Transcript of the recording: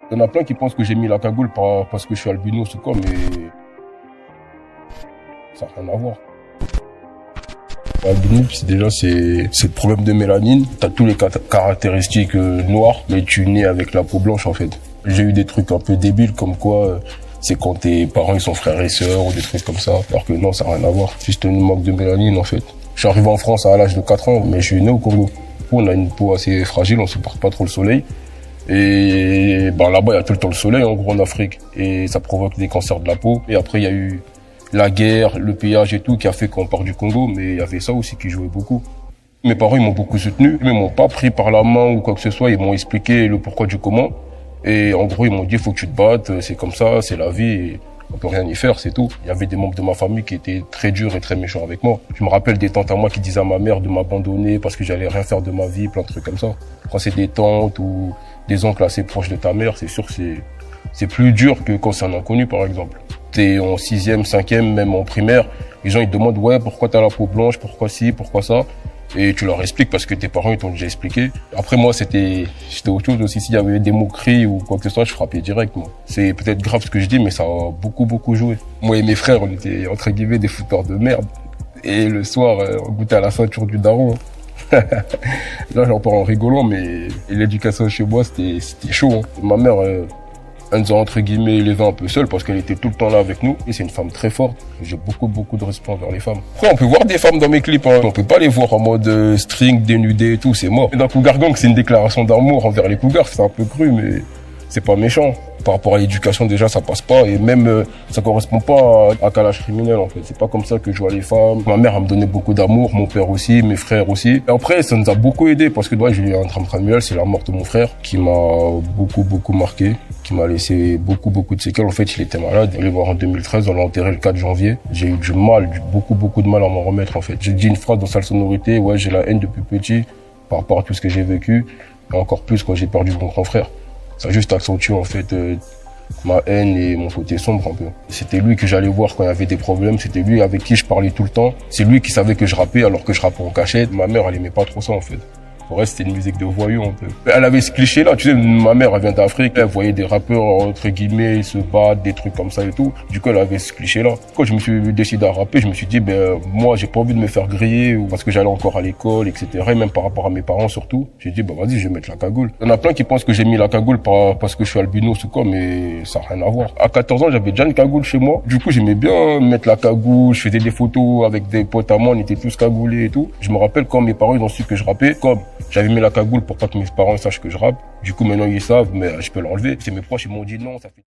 Il y en a plein qui pensent que j'ai mis la cagoule parce que je suis albinos ou quoi, mais ça n'a rien à voir. L'albinisme, c'est le problème de mélanine. T'as tous les caractéristiques noires, mais tu nais avec la peau blanche en fait. J'ai eu des trucs un peu débiles comme quoi c'est quand tes parents ils sont frères et sœurs ou des trucs comme ça. Alors que non, ça n'a rien à voir. C'est juste un manque de mélanine en fait. Je suis arrivé en France à l'âge de 4 ans, mais je suis né au Congo. On a une peau assez fragile, on supporte pas trop le soleil. Et ben là-bas, il y a tout le temps le soleil en gros en Afrique. Et ça provoque des cancers de la peau. Et après, il y a eu la guerre, le pillage et tout qui a fait qu'on part du Congo. Mais il y avait ça aussi qui jouait beaucoup. Mes parents, ils m'ont beaucoup soutenu. Ils m'ont pas pris par la main ou quoi que ce soit. Ils m'ont expliqué le pourquoi du comment. Et en gros, ils m'ont dit, il faut que tu te battes. C'est comme ça, c'est la vie. Et on peut rien y faire, c'est tout. Il y avait des membres de ma famille qui étaient très durs et très méchants avec moi. Je me rappelle des tantes à moi qui disaient à ma mère de m'abandonner parce que j'allais rien faire de ma vie, plein de trucs comme ça. Quand c'est des tantes ou des oncles assez proches de ta mère, c'est sûr que c'est plus dur que quand c'est un inconnu, par exemple. T'es en 6e, 5e, même en primaire, les gens ils te demandent ouais, pourquoi t'as la peau blanche, pourquoi ci, pourquoi ça. Et tu leur expliques parce que tes parents ils t'ont déjà expliqué. Après moi j'étais autre chose aussi. S'il y avait des moqueries ou quoi que ce soit, je frappais direct moi. C'est peut-être grave ce que je dis, mais ça a beaucoup joué. Moi et mes frères, on était entre guillemets des footeurs de merde. Et le soir, on goûtait à la ceinture du daron. Là j'en parle en rigolant, mais l'éducation chez moi c'était chaud. Hein. Ma mère elle nous a entre guillemets élevés un peu seuls parce qu'elle était tout le temps là avec nous. Et c'est une femme très forte. J'ai beaucoup de respect envers les femmes. Après, on peut voir des femmes dans mes clips. Hein. On peut pas les voir en mode string, dénudé et tout, c'est mort. Et dans Cougar Gang, c'est une déclaration d'amour envers les cougars. C'est un peu cru, mais c'est pas méchant. Par rapport à l'éducation, déjà, ça passe pas. Et même, ça correspond pas à calage criminel, en fait. C'est pas comme ça que je vois les femmes. Ma mère, elle me donnait beaucoup d'amour. Mon père aussi, mes frères aussi. Et après, ça nous a beaucoup aidé parce que, j'ai eu un drame familial. C'est la mort de mon frère qui m'a beaucoup marqué, qui m'a laissé beaucoup de séquelles. En fait, il était malade. Je l'ai voir en 2013. On l'a enterré le 4 janvier. J'ai eu beaucoup de mal à m'en remettre, en fait. J'ai dit une phrase dans Sale Sonorité. Ouais, j'ai la haine depuis petit par rapport à tout ce que j'ai vécu. Et encore plus quand j'ai perdu mon grand frère. Ça a juste accentué en fait ma haine et mon côté sombre un peu. C'était lui que j'allais voir quand il y avait des problèmes, c'était lui avec qui je parlais tout le temps. C'est lui qui savait que je rappais alors que je rappais en cachette. Ma mère, elle aimait pas trop ça en fait. Pour elle, c'était une musique de voyous un peu. Elle avait ce cliché là, tu sais, ma mère, elle vient d'Afrique, elle voyait des rappeurs entre guillemets se battre, des trucs comme ça et tout. Du coup, elle avait ce cliché là. Quand je me suis décidé à rapper, je me suis dit, moi, j'ai pas envie de me faire griller ou parce que j'allais encore à l'école, etc. Et même par rapport à mes parents surtout. J'ai dit, vas-y, je vais mettre la cagoule. Il y en a plein qui pensent que j'ai mis la cagoule parce que je suis albinos ou quoi, mais ça n'a rien à voir. À 14 ans, j'avais déjà une cagoule chez moi. Du coup, j'aimais bien mettre la cagoule. Je faisais des photos avec des potes à moi, on était tous cagoulés et tout. Je me rappelle quand mes parents, ils ont su que je rappais, comme j'avais mis la cagoule pour pas que mes parents sachent que je rappe. Du coup, maintenant, ils savent, mais je peux l'enlever. C'est mes proches, ils m'ont dit non, ça fait